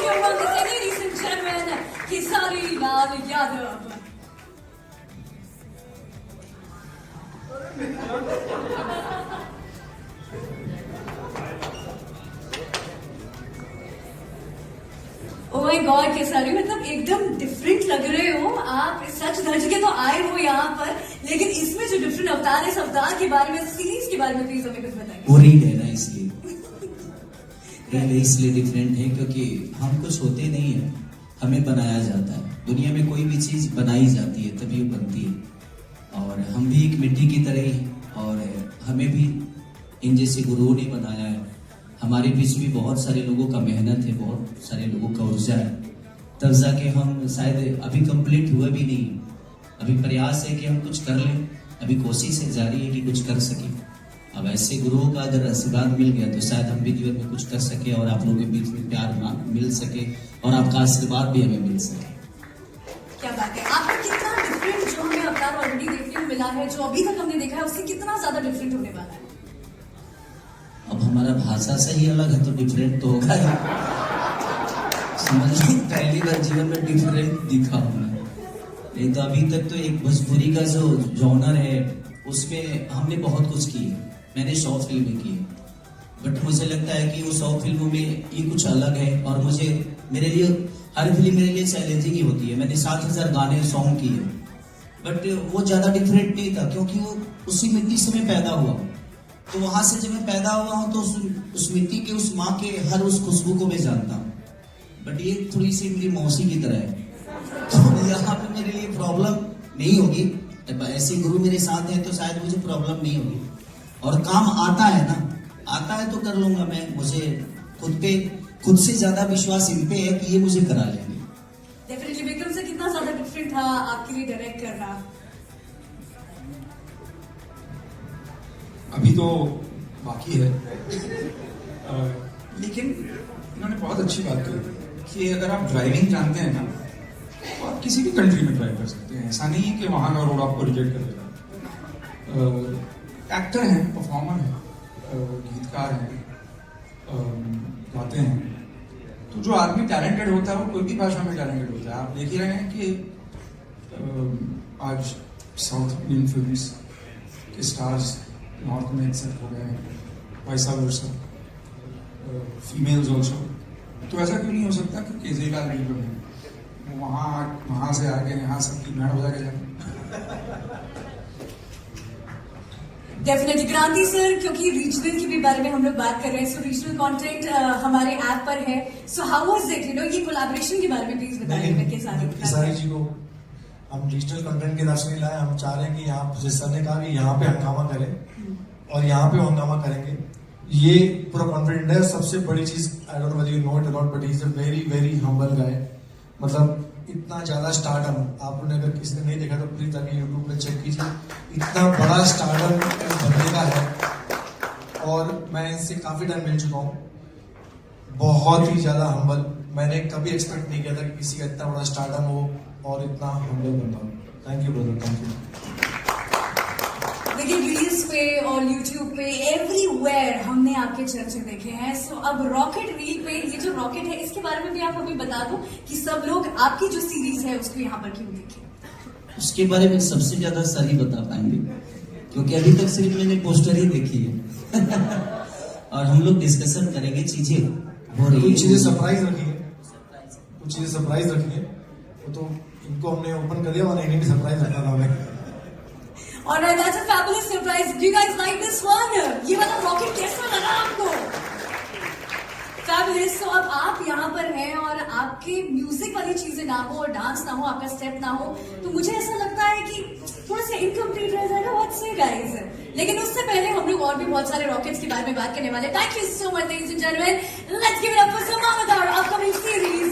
you welcome, ladies and gentlemen, Kesari Lal Yadav. Oh my God Khesari, मतलब एकदम different लग रहे हो आप। सच धज के तो आए हो यहाँ पर, लेकिन इसमें जो डिफरेंट अवतार है, इस अवतार के बारे में, सीरीज के बारे में प्लीज हमें कुछ बताइए। वो रीड है ना, इसलिए डिफरेंट है क्योंकि हम कुछ होते नहीं है, हमें बनाया जाता है। दुनिया में कोई भी चीज बनाई जाती है तभी वो बनती है, और हम भी एक मिट्टी की तरह ही, और हमें भी इन जैसे गुरुओं ने बनाया है। हमारे बीच भी बहुत सारे लोगों का मेहनत है, बहुत सारे लोगों का ऊर्जा है, तब जाके हम शायद अभी कंप्लीट हुआ भी नहीं। अभी प्रयास है कि हम कुछ कर लें, अभी कोशिश है जारी है कि कुछ कर सके। अब ऐसे गुरुओं का अगर आशीर्वाद मिल गया तो शायद हम भी जीवन में कुछ कर सके, और आप लोगों के बीच में प्यार मिल सके, और आपका आशीर्वाद भी हमें मिल सके। क्या बात है, आपका कितना डिफरेंट जो हमें अवतार ऑलरेडी देखने को मिला है, जो अभी तक हमने देखा है, उससे कितना ज्यादा डिफरेंट होने वाला है। अब हमारा भाषा से ही अलग है तो डिफरेंट तो होगा ही। समझ लो पहली बार जीवन में डिफरेंट दिखा हूं मैं, नहीं तो अभी तक तो एक भोजपुरी का जो जॉनर है उसमें हमने बहुत कुछ किया। मैंने 100 फिल्में की, बट मुझे लगता है कि वो 100 फिल्मों में ये कुछ अलग है, और मेरे लिए हर फिल्म मेरे लिए चैलेंजिंग ही होती है। मैंने 7000 गाने सॉन्ग किए, बट वो ज्यादा डिफरेंट नहीं था क्योंकि वो उसी मिट्टी से मैं पैदा हुआ हूँ। तो वहां से जब मैं पैदा हुआ हूँ तो उस मिट्टी के, उस माँ के हर उस खुशबू को मैं जानता हूँ। बट ये थोड़ी सी मेरी मौसी की तरह है, तो यहाँ पे मेरे लिए प्रॉब्लम नहीं होगी। ऐसे गुरु मेरे साथ हैं तो शायद मुझे प्रॉब्लम नहीं होगी, और काम आता है ना, आता है तो कर लूंगा मैं। मुझे खुद से ज्यादा विश्वास इन पे है कि ये मुझे करा लेंगे। डेफिनेटली। विक्रम से कितना ज्यादा डिफरेंट था आपके लिए डायरेक्ट करना? अभी तो बाकी है, लेकिन इन्होंने बहुत अच्छी बात कही कि अगर आप ड्राइविंग जानते हैं ना तो आप किसी भी कंट्री में ड्राइव कर सकते हैं। ऐसा नहीं है कि वहाँ का रोड आपको रिजेक्ट कर देगा। एक्टर हैं, परफॉर्मर हैं, गीतकार हैं, गाते हैं। तो जो आदमी टैलेंटेड होता है वो कोई भी भाषा में टैलेंटेड होता है। आप देख ही रहे हैं कि आज साउथ इंडियन फिल्म्स के स्टार्स नॉर्थ में एक्सेप्ट हो गए हैं, वैसा वर्सा, फीमेल्स ऑल्सो। तो ऐसा क्यों नहीं हो सकता कि केजरीवाल लीडर में वहाँ से आके यहाँ सबकी मैड हो जाके जाए। डेफिनेटली क्रांति सर, क्योंकि रीजनल की भी बारे में हम लोग बात कर रहे हैं, सो रीजनल कंटेंट हमारे ऐप पर है। सो हाउ वाज इट, ये कोलैबोरेशन के बारे में प्लीज बताइए। केसारी जी को हम डिजिटल कंटेंट के दर्शन नहीं लाए। हम चाह रहे हैं कि यहाँ जिस सर ने कहा कि यहाँ पे हंगामा करें और यहाँ पे हंगामा करेंगे, ये पूरा कॉन्फिडेंट है। सबसे बड़ी चीज, I don't know whether you know it और not, but he is a very very humble guy. मतलब इतना ज्यादा स्टारडम, आपने अगर किसी ने नहीं देखा तो प्लीज जाके यूट्यूब पे चेक कीजिए। इतना बड़ा स्टारडम बंदे का है, और मैं इनसे काफी टाइम मिल चुका हूँ। बहुत ही ज्यादा हम्बल, मैंने कभी एक्सपेक्ट नहीं किया था कि किसी का इतना बड़ा स्टारडम हो और इतना हम्बल बंदा हो। Thank you brother, thank you. देखिए रील्स पे और यूट्यूब पे एवरीवेयर हमने आपके चर्चे देखे हैं। सो अब रॉकेट रील पे, ये जो रॉकेट है इसके बारे में भी आप हमें बता दो कि सब लोग आपकी जो सीरीज है उसको यहाँ पर क्यों देखें। उसके बारे में सबसे ज्यादा सर ही बता पाएंगे, क्योंकि अभी तक सिर्फ मैंने पोस्टर ही देखी है। और हम लोग डिस्कशन करेंगे, चीजें हो रही है, कुछ चीजें सरप्राइज रखी है, कुछ चीजें सरप्राइज रखी है। तो इनको हमने ओपन कर दिया और इन्हें भी सरप्राइज रखना था हमें। Alright, that's a fabulous surprise. Do you guys like this one? ये वाला रॉकेट कैसा लगा आपको? Fabulous. So अब आप यहाँ पर हैं और आपके म्यूजिक वाली चीजें ना हो और डांस ना हो, आपका स्टेप ना हो, तो मुझे ऐसा लगता है कि थोड़ा सा इनकम्प्लीट रह जाएगा। What say guys? लेकिन उससे पहले हम लोग और भी बहुत सारे रॉकेट्स के बारे में बात करने वाले। Thank you so much, ladies and gentlemen. Let's give it up for some of our upcoming series.